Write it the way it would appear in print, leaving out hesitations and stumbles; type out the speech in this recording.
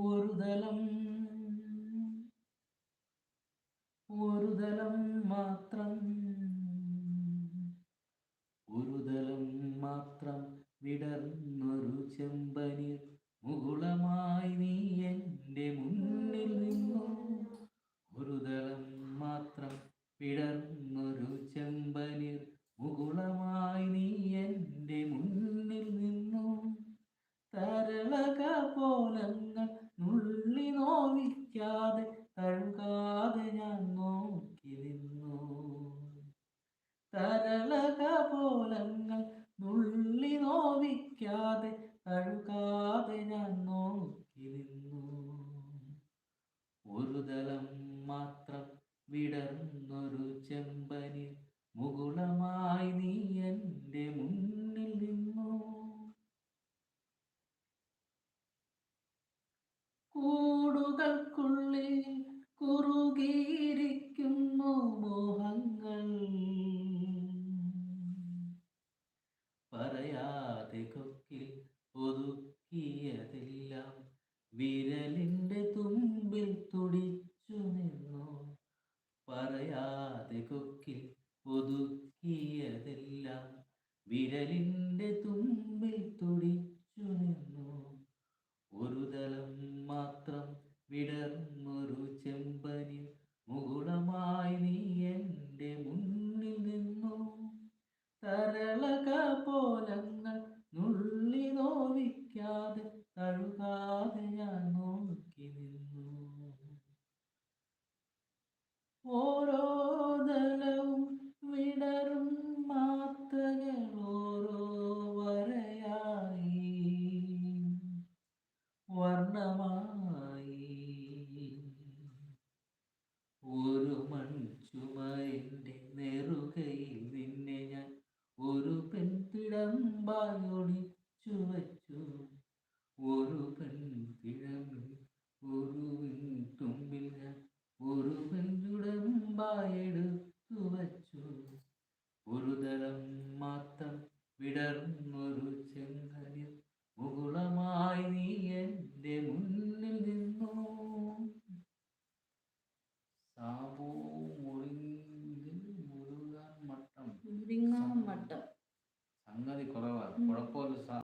ഒരു തലം ഒരു തലം മാത്രം ഒരു തലം മാത്രം വിടർന്നൊരു ചെമ്പനീർ മുകുളമായി നീ എൻ്റെ മുന്നിൽ നിന്നു. ഒരു തലം മാത്രം വിടർന്നൊരു ചെമ്പനീർ മുകുളമായി നീ എൻ്റെ മുന്നിൽ നിന്നു. തരളക പോലങ്ങൾ നുള്ളി നോവിക്കാതെ തഴുകാതെ ഞാൻ നോക്കി നിന്നു. തരളക പോലങ്ങൾ നുള്ളി നോവിക്കാതെ തഴുകാതെ ഞാൻ നോക്കി നിന്നു. ഒരു തലം മാത്രം വിടർന്നൊരു ചെമ്പനി മുകുളമായി നീ എൻ്റെ മുന്നിൽ നിന്നു. കൂടുകൾക്കുള്ളിൽ കുറുകിയിരിക്കുന്നു മോഹങ്ങൾ, പറയാതെ കൊക്കിൽ ഒതുക്കിയതെല്ലാം വിരലിൻ്റെ തുമ്പിൽ തുടിച്ചു നിന്നു. പറയാതെ കൊക്കിൽ ഒതുക്കിയതെല്ലാം വിരലിൻ്റെ തുമ്പിൽ തുടിച്ചു നിന്നു. ഒരു തലം മാത്രം വിടർന്നൊരു ചെമ്പനി മുകുളമായി നീ എൻ്റെ മുന്നിൽ നിന്നു. തരളക പോലങ്ങൾ നുള്ളി നോവിക്കാതെ തഴുകാതെ ഞാൻ നോക്കി നിന്നു. ഓരോ തലവും വിടരും മാത്രകൾ ഓരോ വരയായി വർണ്ണമായി. ഒരു മൺചുമരിൻ്റെ നെറുകയിൽ നിന്നെ ഞാൻ ഒരു പെൺപിടമ്പായി ഒളിച്ചു വച്ചു. ഒരു പെൺപിടമ്പിൽ ഒരു തുമ്പിൽ ഞാൻ ഒരു പെൺപിടമ്പായി എടുത്തു വച്ചു. ഒരു തലം മാത്രം വിടർന്നു